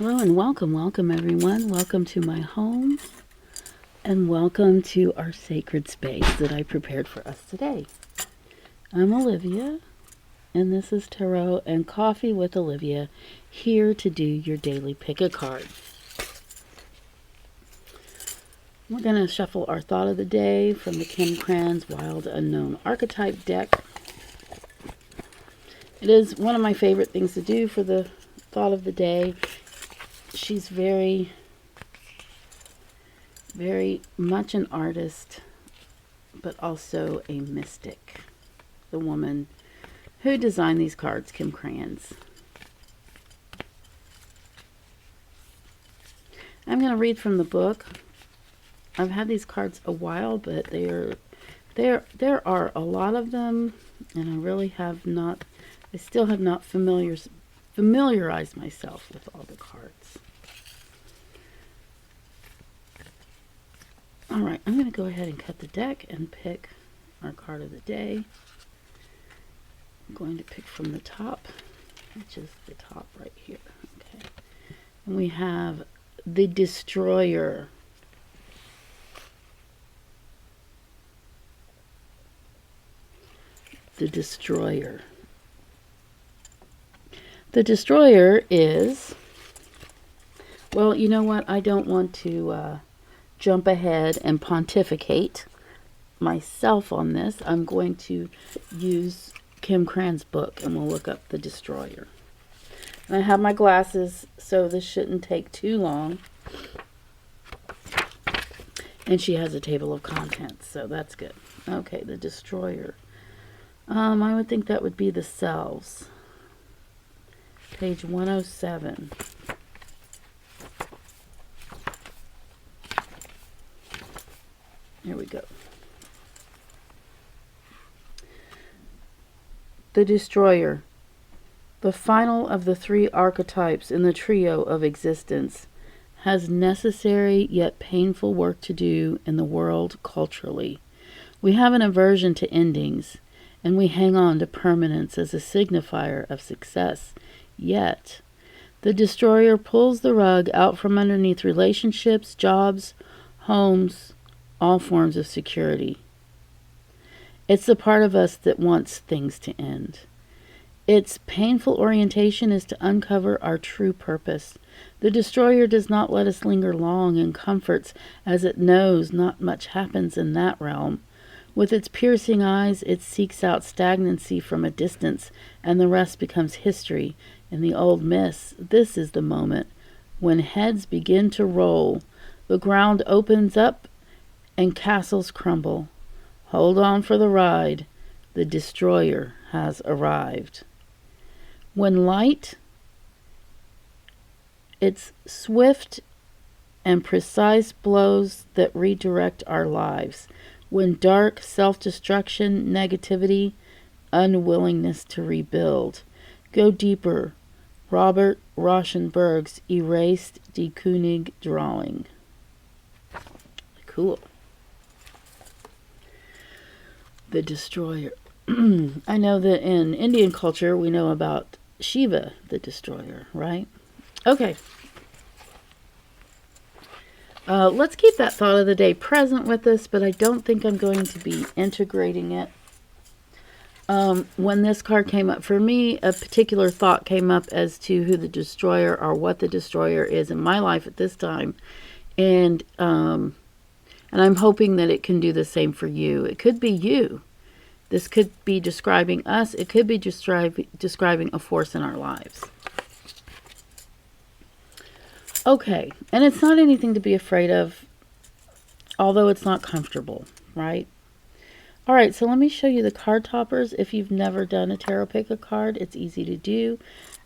Hello and welcome everyone. Welcome to my home and welcome to our sacred space that I prepared for us today. I'm Olivia and this is Tarot and Coffee with Olivia, here to do your daily pick a card. We're going to shuffle our thought of the day from the Krans Wild Unknown Archetype deck. It is one of my favorite things to do for the thought of the day. She's very much an artist, but also a mystic. The woman who designed these cards, Krans. I'm going to read from the book. I've had these cards a while, but there are a lot of them, and I really have not. I still have not familiarized myself with all the cards. All right, I'm going to go ahead and cut the deck and pick our card of the day. I'm going to pick from the top, which is the top right here. Okay, and we have the Destroyer. The Destroyer. The Destroyer is, well, you know what? I don't want to jump ahead and pontificate myself on this. I'm going to use Krans' book and we'll look up the Destroyer. And I have my glasses, so this shouldn't take too long. And she has a table of contents, so that's good. Okay, the Destroyer. I would think that would be the Selves. Page 107. Here we go. The Destroyer, the final of the three archetypes in the trio of existence, has necessary yet painful work to do in the world culturally. We have an aversion to endings, and we hang on to permanence as a signifier of success. Yet, the Destroyer pulls the rug out from underneath relationships, jobs, homes, all forms of security. It's the part of us that wants things to end. Its painful orientation is to uncover our true purpose. The Destroyer does not let us linger long in comforts, as it knows not much happens in that realm. With its piercing eyes, it seeks out stagnancy from a distance, and the rest becomes history. In the old myths, this is the moment when heads begin to roll, the ground opens up, and castles crumble. Hold on for the ride. The Destroyer has arrived. When light, it's swift and precise blows that redirect our lives. When dark, self-destruction, negativity, unwillingness to rebuild. Go deeper. Robert Rauschenberg's Erased de Kooning drawing. Cool. The Destroyer. I know that in Indian culture we know about Shiva, the Destroyer, right? Okay. Let's keep that thought of the day present with us, but I don't think I'm going to be integrating it. When this card came up, for me, a particular thought came up as to who the Destroyer or what the Destroyer is in my life at this time. And I'm hoping that it can do the same for you. It could be you. This could be describing us. It could be describing a force in our lives. Okay, and it's not anything to be afraid of, although it's not comfortable, right? All right, so let me show you the card toppers. If you've never done a tarot pick a card, it's easy to do.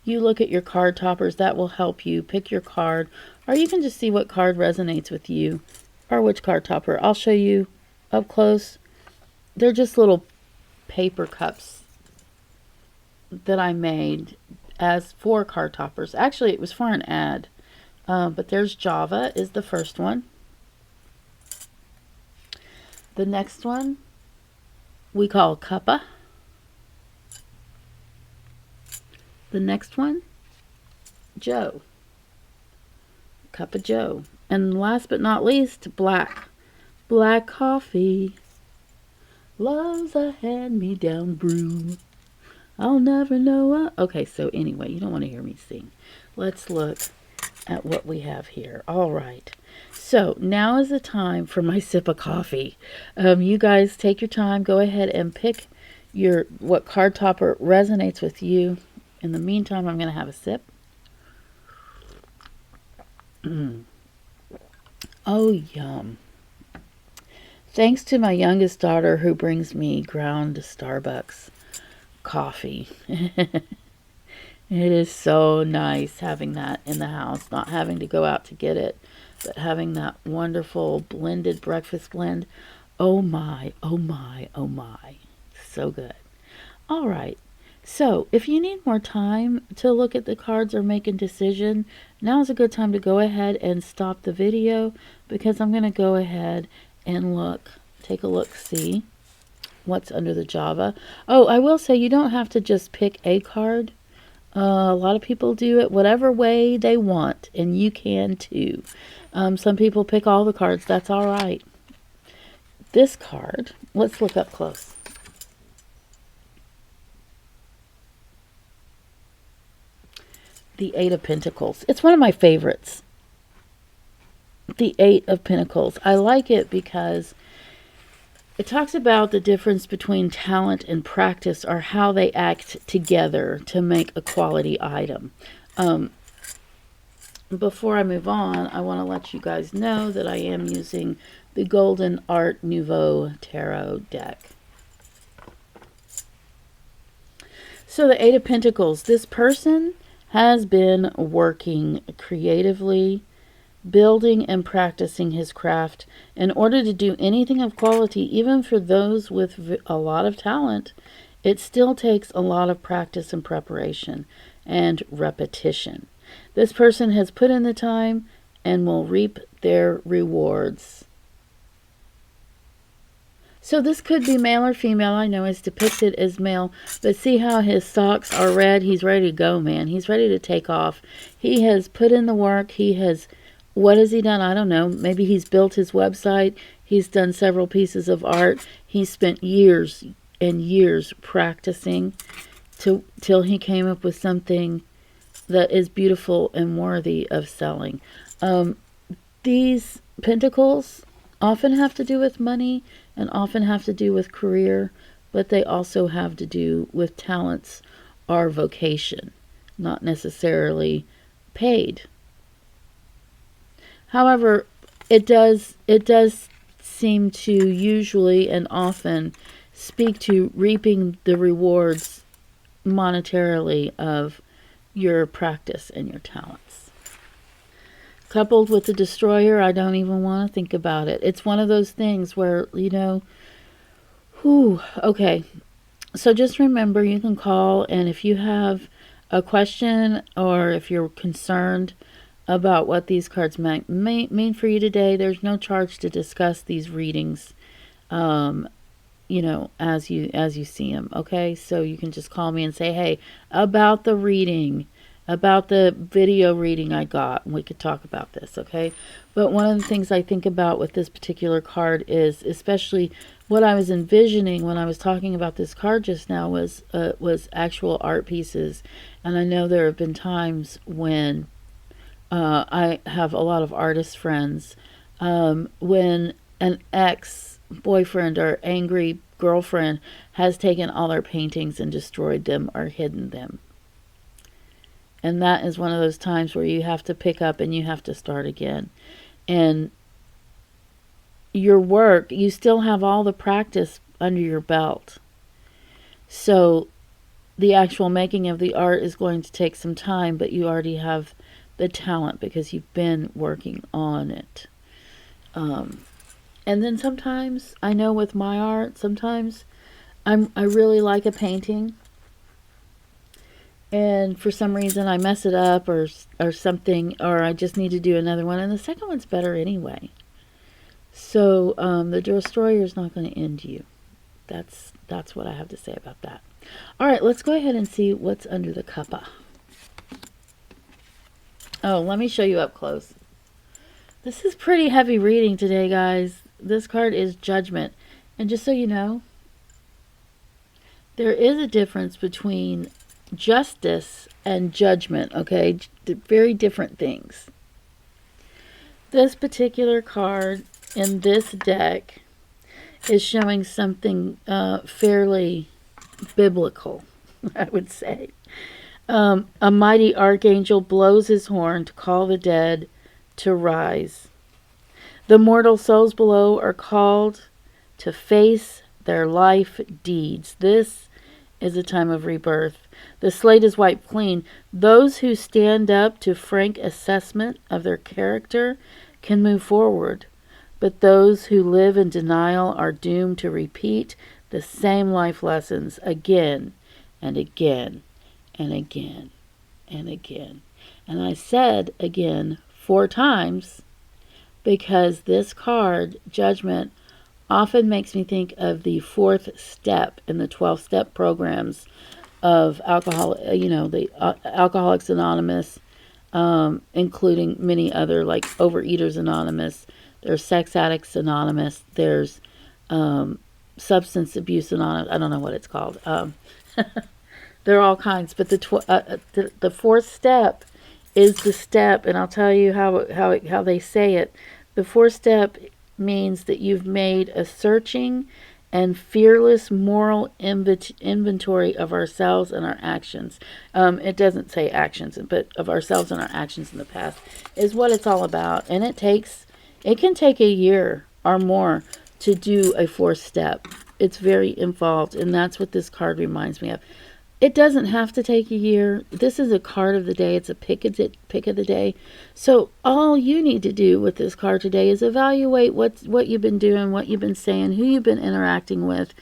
You look at your card toppers. That will help you pick your card, or you can just see what card resonates with you or which card topper. I'll show you up close. They're just little paper cups that I made as 4 card toppers. Actually, it was for an ad. But there's Java is the first one. The next one we call Cuppa. The next one, Joe. Cup of Joe. And last but not least, black. Black coffee. Love's a hand-me-down brew. I'll never know. Okay, so anyway, you don't want to hear me sing. Let's look at what we have here. All right. So now is the time for my sip of coffee. You guys take your time. Go ahead and pick what card topper resonates with you. In the meantime, I'm going to have a sip. Oh, yum. Thanks to my youngest daughter who brings me ground Starbucks coffee. It is so nice having that in the house, not having to go out to get it, but having that wonderful blended breakfast blend. Oh my, oh my, oh my. So good. All right. So if you need more time to look at the cards or make a decision, now is a good time to go ahead and stop the video, because I'm going to go ahead and take a look, see what's under the Java. Oh, I will say you don't have to just pick a card. A lot of people do it whatever way they want, and you can too. Some people pick all the cards. That's all right. This card, let's look up close. The Eight of Pentacles. It's one of my favorites. The Eight of Pentacles. I like it because it talks about the difference between talent and practice, or how they act together to make a quality item. Before I move on, I want to let you guys know that I am using the Golden Art Nouveau Tarot deck. So the Eight of Pentacles. This person has been working creatively, building and practicing his craft. In order to do anything of quality, even for those with a lot of talent, it still takes a lot of practice and preparation and repetition. This person has put in the time and will reap their rewards. So this could be male or female. I know it's depicted as male, but see how his socks are red? He's ready to go, man. He's ready to take off. He has put in the work. What has he done? I don't know. Maybe he's built his website. He's done several pieces of art. He spent years and years practicing till he came up with something that is beautiful and worthy of selling. These pentacles often have to do with money and often have to do with career, but they also have to do with talents or vocation, not necessarily paid. However, it does seem to usually and often speak to reaping the rewards monetarily of your practice and your talents. Coupled with the Destroyer, I don't even want to think about it. It's one of those things where, okay. So just remember, you can call, and if you have a question or if you're concerned about what these cards may mean for you today, there's no charge to discuss these readings, as you see them. Okay, so you can just call me and say, hey, about the reading, about the video reading I got, and we could talk about this. Okay, but one of the things I think about with this particular card is, especially what I was envisioning when I was talking about this card just now, was actual art pieces. And I know there have been times when I have a lot of artist friends, when an ex-boyfriend or angry girlfriend has taken all their paintings and destroyed them or hidden them. And that is one of those times where you have to pick up and you have to start again. And your work, you still have all the practice under your belt. So the actual making of the art is going to take some time, but you already have the talent because you've been working on it. And then sometimes, I know with my art, sometimes I really like a painting, and for some reason I mess it up or something, or I just need to do another one, and the second one's better anyway. So the Destroyer is not going to end you. That's what I have to say about that. All right, let's go ahead and see what's under the Cuppa. Oh, let me show you up close. This is pretty heavy reading today, guys. This card is Judgment. And just so you know, there is a difference between justice and judgment, okay? Very different things. This particular card in this deck is showing something fairly biblical, I would say. A mighty archangel blows his horn to call the dead to rise. The mortal souls below are called to face their life deeds. This is a time of rebirth. The slate is wiped clean. Those who stand up to frank assessment of their character can move forward, but those who live in denial are doomed to repeat the same life lessons again and again and again and again. And I said again 4 times because this card, Judgment, often makes me think of the 4th step in the 12-step programs of alcohol, the Alcoholics Anonymous, including many other, like Overeaters Anonymous. There's Sex Addicts Anonymous. There's Substance Abuse Anonymous. I don't know what it's called. There are all kinds, but the 4th step is the step, and I'll tell you how they say it. The 4th step means that you've made a searching and fearless moral inventory of ourselves and our actions. It doesn't say actions, but of ourselves and our actions in the past is what it's all about. And it can take a year or more to do a 4th step. It's very involved, and that's what this card reminds me of. It doesn't have to take a year. This is a card of the day. It's a pick of the day. So all you need to do with this card today is evaluate what you've been doing, what you've been saying, who you've been interacting with.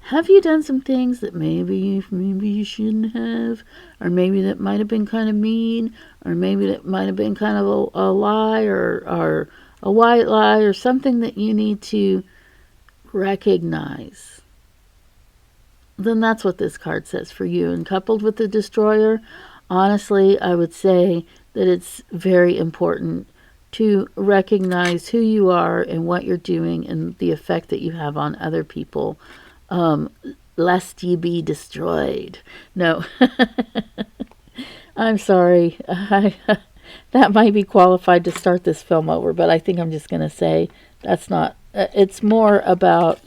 Have you done some things that maybe you shouldn't have, or maybe that might have been kind of mean, or maybe that might have been kind of a lie or a white lie, or something that you need to recognize? Then that's what this card says for you. And coupled with the Destroyer, honestly, I would say that it's very important to recognize who you are and what you're doing and the effect that you have on other people, lest ye be destroyed. No, I'm sorry. That might be qualified to start this film over, but I think I'm just going to say that's not. It's more about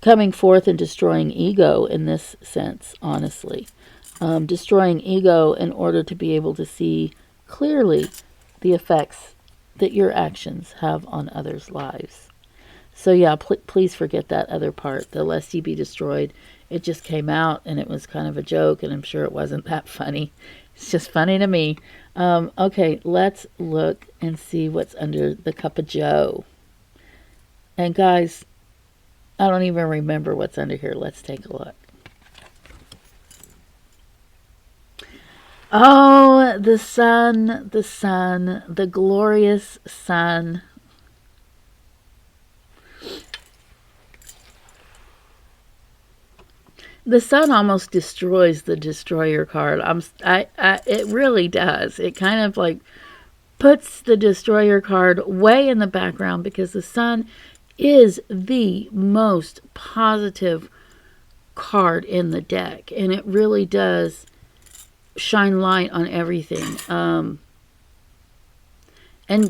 coming forth and destroying ego in this sense, honestly. Destroying ego in order to be able to see clearly the effects that your actions have on others' lives. So yeah, please forget that other part, the lest ye be destroyed. It just came out and it was kind of a joke, and I'm sure it wasn't that funny. It's just funny to me. Okay, let's look and see what's under the cup of joe. And guys, I don't even remember what's under here. Let's take a look. Oh, the sun, the glorious sun. The sun almost destroys the Destroyer card. It really does. It kind of like puts the Destroyer card way in the background because the sun is the most positive card in the deck, and it really does shine light on everything, and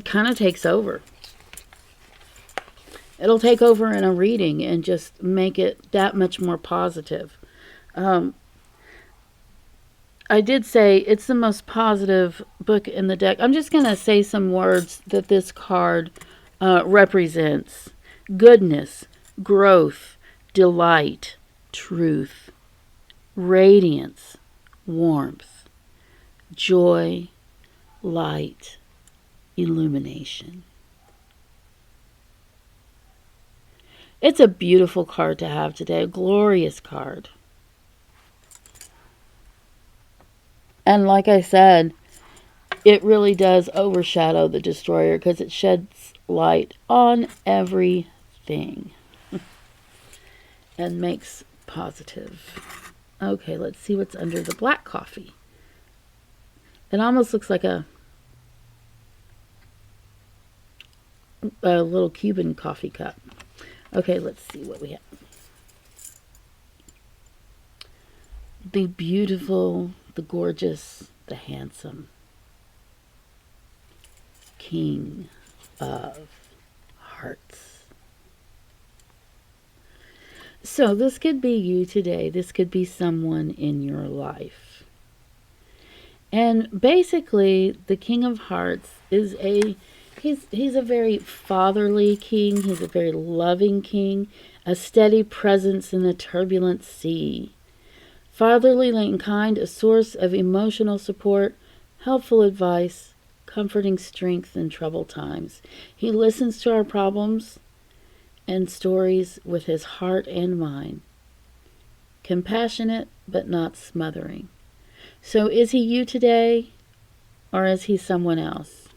kind of takes over. It'll take over in a reading and just make it that much more positive. I did say it's the most positive book in the deck. I'm just going to say some words that this card represents. Goodness, growth, delight, truth, radiance, warmth, joy, light, illumination. It's a beautiful card to have today, a glorious card. And like I said, it really does overshadow the Destroyer because it sheds light on everything and makes positive. Okay, let's see what's under the black coffee. It almost looks like a little Cuban coffee cup. Okay, let's see what we have. The beautiful, the gorgeous, the handsome King of Hearts. So this could be you today. This could be someone in your life. And basically, the King of Hearts is he's a very fatherly king. He's a very loving king, a steady presence in the turbulent sea. Fatherly and kind, a source of emotional support, helpful advice, comforting strength in troubled times. He listens to our problems and stories with his heart and mind. Compassionate, but not smothering. So is he you today, or is he someone else?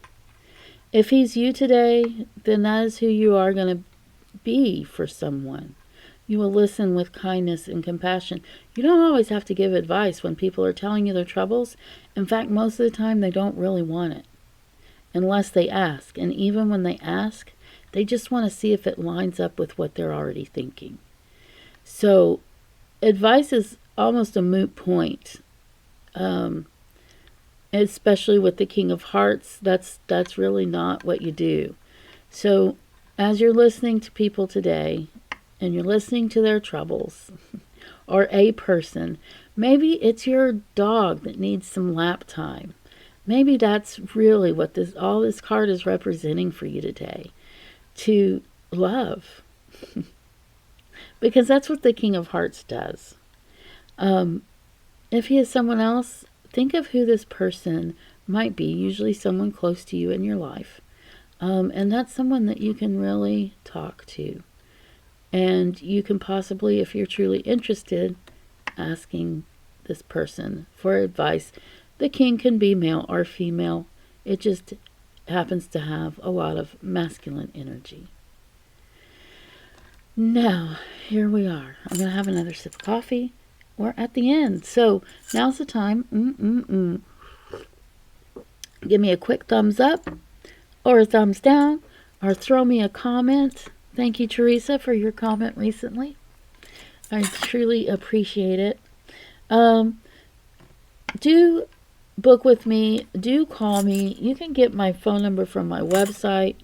If he's you today, then that is who you are going to be for someone. You will listen with kindness and compassion. You don't always have to give advice when people are telling you their troubles. In fact, most of the time they don't really want it, unless they ask. And even when they ask, they just want to see if it lines up with what they're already thinking. So advice is almost a moot point. Especially with the King of Hearts, that's really not what you do. So as you're listening to people today, and you're listening to their troubles, or a person, maybe it's your dog that needs some lap time. Maybe that's really what all this card is representing for you today. To love. Because that's what the King of Hearts does. If he is someone else, think of who this person might be. Usually someone close to you in your life. And that's someone that you can really talk to. And you can possibly, if you're truly interested, asking this person for advice. The king can be male or female. It just happens to have a lot of masculine energy. Now, here we are. I'm going to have another sip of coffee. We're at the end. So, now's the time. Give me a quick thumbs up, or a thumbs down, or throw me a comment. Thank you, Teresa, for your comment recently. I truly appreciate it. Do book with me. Do call me. You can get my phone number from my website.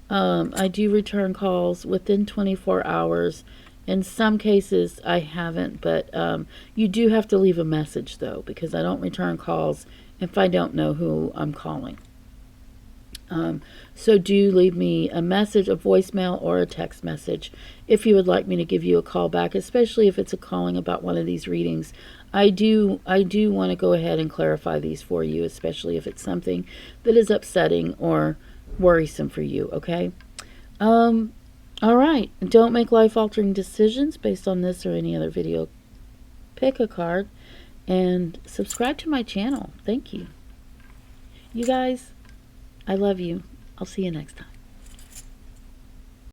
I do return calls within 24 hours. In some cases, I haven't, but you do have to leave a message, though, because I don't return calls if I don't know who I'm calling. So do leave me a message, a voicemail, or a text message if you would like me to give you a call back, especially if it's a calling about one of these readings. I do want to go ahead and clarify these for you, especially if it's something that is upsetting or worrisome for you, okay? All right. Don't make life-altering decisions based on this or any other video. Pick a card and subscribe to my channel. Thank you. You guys, I love you. I'll see you next time.